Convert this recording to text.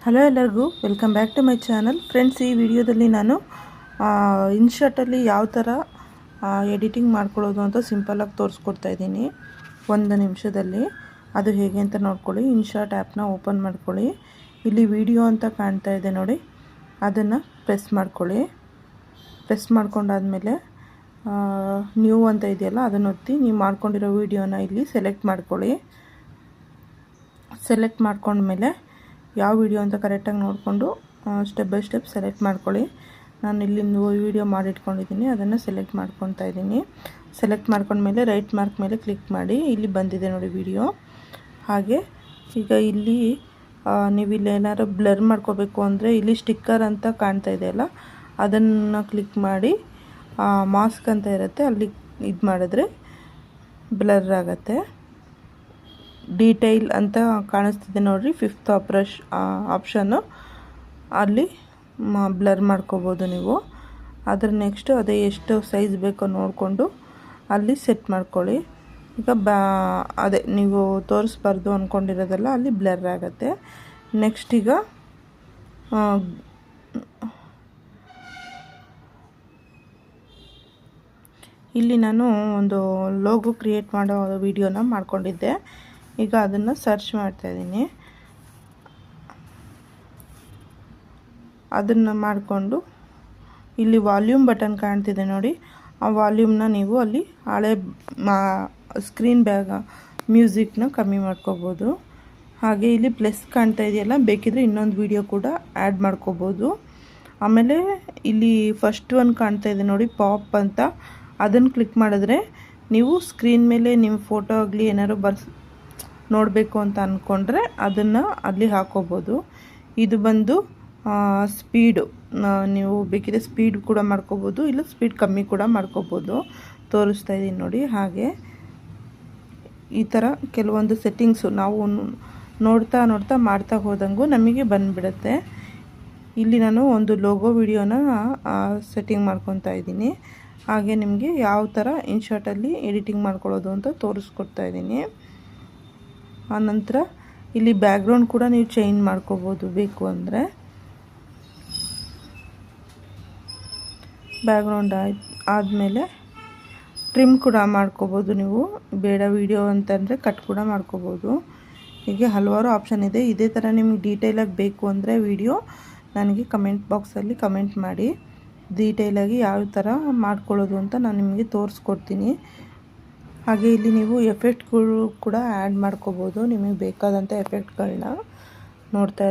Hello ಎಲ್ಲರಿಗೂ welcome back to my channel friends. ಈ ವಿಡಿಯೋದಲ್ಲಿ ನಾನು ಇನ್ಶರ್ಟಲ್ಲಿ ಯಾವ ಥರ ಎಡಿಟಿಂಗ್ ಮಾಡ್ಕೊಳ್ಳೋದು ಅಂತ ಸಿಂಪಲಾಗಿ ತೋರಿಸ್ಕೊಡ್ತಾ ಇದ್ದೀನಿ 1 ನಿಮಿಷದಲ್ಲಿ. ಅದು ಹೇಗೆ ಅಂತ ನೋಡ್ಕೊಳ್ಳಿ. ಇನ್ಶರ್ಟ್ ಆ್ಯಪ್ನ ಓಪನ್ ಮಾಡ್ಕೊಳ್ಳಿ. ಇಲ್ಲಿ ವಿಡಿಯೋ ಅಂತ ಕಾಣ್ತಾ ಇದೆ ನೋಡಿ, ಅದನ್ನು ಪ್ರೆಸ್ ಮಾಡ್ಕೊಳ್ಳಿ. ಪ್ರೆಸ್ ಮಾಡ್ಕೊಂಡಾದಮೇಲೆ ನ್ಯೂ ಅಂತ ಇದೆಯಲ್ಲ ಅದನ್ನು ಒತ್ತಿ ನೀವು ಮಾಡ್ಕೊಂಡಿರೋ ವಿಡಿಯೋನ ಇಲ್ಲಿ ಸೆಲೆಕ್ಟ್ ಮಾಡ್ಕೊಳ್ಳಿ. ಸೆಲೆಕ್ಟ್ ಮಾಡ್ಕೊಂಡ್ಮೇಲೆ ಯಾವ ವಿಡಿಯೋ ಅಂತ ಕರೆಕ್ಟಾಗಿ ನೋಡಿಕೊಂಡು ಸ್ಟೆಪ್ ಬೈ ಸ್ಟೆಪ್ ಸೆಲೆಕ್ಟ್ ಮಾಡ್ಕೊಳ್ಳಿ. ನಾನು ಇಲ್ಲಿಂದು ವಿಡಿಯೋ ಮಾಡಿಟ್ಕೊಂಡಿದ್ದೀನಿ, ಅದನ್ನು ಸೆಲೆಕ್ಟ್ ಮಾಡ್ಕೊತಾ ಇದ್ದೀನಿ. ಸೆಲೆಕ್ಟ್ ಮಾಡ್ಕೊಂಡ್ಮೇಲೆ ರೈಟ್ ಮಾರ್ಕ್ ಮೇಲೆ ಕ್ಲಿಕ್ ಮಾಡಿ. ಇಲ್ಲಿ ಬಂದಿದೆ ನೋಡಿ ವಿಡಿಯೋ. ಹಾಗೆ ಈಗ ಇಲ್ಲಿ ನೀವು ಇಲ್ಲಿ ಏನಾದ್ರು ಬ್ಲರ್ ಮಾಡ್ಕೋಬೇಕು ಅಂದರೆ ಇಲ್ಲಿ ಸ್ಟಿಕ್ಕರ್ ಅಂತ ಕಾಣ್ತಾ ಇದೆಯಲ್ಲ ಅದನ್ನು ಕ್ಲಿಕ್ ಮಾಡಿ ಮಾಸ್ಕ್ ಅಂತ ಇರುತ್ತೆ ಅಲ್ಲಿ ಇದು ಮಾಡಿದ್ರೆ ಬ್ಲರ್ ಆಗುತ್ತೆ. ಡೀಟೈಲ್ ಅಂತ ಕಾಣಿಸ್ತಿದೆ ನೋಡಿರಿ, 5th ಆಪ್ಷನ್ನು, ಅಲ್ಲಿ ಬ್ಲರ್ ಮಾಡ್ಕೋಬೋದು ನೀವು. ಅದರ ನೆಕ್ಸ್ಟು ಅದೇ ಎಷ್ಟು ಸೈಜ್ ಬೇಕೋ ನೋಡಿಕೊಂಡು ಅಲ್ಲಿ ಸೆಟ್ ಮಾಡ್ಕೊಳ್ಳಿ. ಈಗ ಅದೇ ನೀವು ತೋರಿಸ್ಬಾರ್ದು ಅಂದ್ಕೊಂಡಿರೋದೆಲ್ಲ ಅಲ್ಲಿ ಬ್ಲರ್ ಆಗುತ್ತೆ. ನೆಕ್ಸ್ಟ್ ಈಗ ಇಲ್ಲಿ ನಾನು ಒಂದು ಲೋಗೋ ಕ್ರಿಯೇಟ್ ಮಾಡೋ ವಿಡಿಯೋನ ಮಾಡ್ಕೊಂಡಿದ್ದೆ. ಈಗ ಅದನ್ನು ಸರ್ಚ್ ಮಾಡ್ತಾಯಿದ್ದೀನಿ. ಅದನ್ನು ಮಾಡಿಕೊಂಡು ಇಲ್ಲಿ ವಾಲ್ಯೂಮ್ ಬಟನ್ ಕಾಣ್ತಿದೆ ನೋಡಿ, ಆ ವಾಲ್ಯೂಮ್ನ ನೀವು ಅಲ್ಲಿ ಹಳೆ ಸ್ಕ್ರೀನ್ ಮ್ಯೂಸಿಕ್ನ ಕಮ್ಮಿ ಮಾಡ್ಕೋಬೋದು. ಹಾಗೆ ಇಲ್ಲಿ ಪ್ಲಸ್ ಕಾಣ್ತಾ ಇದೆಯಲ್ಲ, ಬೇಕಿದ್ರೆ ಇನ್ನೊಂದು ವಿಡಿಯೋ ಕೂಡ ಆ್ಯಡ್ ಮಾಡ್ಕೋಬೋದು. ಆಮೇಲೆ ಇಲ್ಲಿ ಫಸ್ಟ್ ಒನ್ ಕಾಣ್ತಾ ಇದೆ ನೋಡಿ, ಪಾಪ್ ಅಂತ, ಅದನ್ನು ಕ್ಲಿಕ್ ಮಾಡಿದ್ರೆ ನೀವು ಸ್ಕ್ರೀನ್ ಮೇಲೆ ನಿಮ್ಮ ಫೋಟೋ ಆಗಲಿ ಏನಾದ್ರು ನೋಡಬೇಕು ಅಂತ ಅಂದ್ಕೊಂಡ್ರೆ ಅದನ್ನು ಅಲ್ಲಿ ಹಾಕೋಬೋದು. ಇದು ಬಂದು ಸ್ಪೀಡು, ನೀವು ಬೇಕಿದ್ರೆ ಸ್ಪೀಡ್ ಕೂಡ ಮಾಡ್ಕೋಬೋದು, ಇಲ್ಲ ಸ್ಪೀಡ್ ಕಮ್ಮಿ ಕೂಡ ಮಾಡ್ಕೋಬೋದು. ತೋರಿಸ್ತಾ ಇದ್ದೀನಿ ನೋಡಿ. ಹಾಗೆ ಈ ಥರ ಕೆಲವೊಂದು ಸೆಟ್ಟಿಂಗ್ಸು ನಾವು ನೋಡ್ತಾ ಮಾಡ್ತಾ ಹೋದಂಗೂ ನಮಗೆ ಬಂದುಬಿಡುತ್ತೆ. ಇಲ್ಲಿ ನಾನು ಒಂದು ಲೋಗೋ ವಿಡಿಯೋನ ಸೆಟ್ಟಿಂಗ್ ಮಾಡ್ಕೊತಾ ಇದ್ದೀನಿ. ಹಾಗೆ ನಿಮಗೆ ಯಾವ ಥರ ಇನ್ಶರ್ಟಲ್ಲಿ ಎಡಿಟಿಂಗ್ ಮಾಡ್ಕೊಳ್ಳೋದು ಅಂತ ತೋರಿಸ್ಕೊಡ್ತಾ ಇದ್ದೀನಿ. ಆನಂತರ ಇಲ್ಲಿ ಬ್ಯಾಕ್ಗ್ರೌಂಡ್ ಕೂಡ ನೀವು ಚೇಂಜ್ ಮಾಡ್ಕೋಬೋದು ಬೇಕು ಅಂದರೆ. ಬ್ಯಾಕ್ಗ್ರೌಂಡ್ ಆದಮೇಲೆ ಟ್ರಿಮ್ ಕೂಡ ಮಾಡ್ಕೋಬೋದು ನೀವು, ಬೇಡ ವಿಡಿಯೋ ಅಂತಂದರೆ ಕಟ್ ಕೂಡ ಮಾಡ್ಕೋಬೋದು. ಹೀಗೆ ಹಲವಾರು ಆಪ್ಷನ್ ಇದೆ. ಇದೇ ಥರ ನಿಮಗೆ ಡೀಟೇಲಾಗಿ ಬೇಕು ಅಂದರೆ ವಿಡಿಯೋ ನನಗೆ ಕಮೆಂಟ್ ಬಾಕ್ಸಲ್ಲಿ ಕಮೆಂಟ್ ಮಾಡಿ. ಡೀಟೇಲಾಗಿ ಯಾವ ಥರ ಮಾಡ್ಕೊಳ್ಳೋದು ಅಂತ ನಾನು ನಿಮಗೆ ತೋರಿಸ್ಕೊಡ್ತೀನಿ. ಹಾಗೆ ಇಲ್ಲಿ ನೀವು ಎಫೆಕ್ಟ್ಗಳು ಕೂಡ ಆ್ಯಡ್ ಮಾಡ್ಕೋಬೋದು, ನಿಮಗೆ ಬೇಕಾದಂಥ ಎಫೆಕ್ಟ್ಗಳನ್ನ ನೋಡ್ತಾ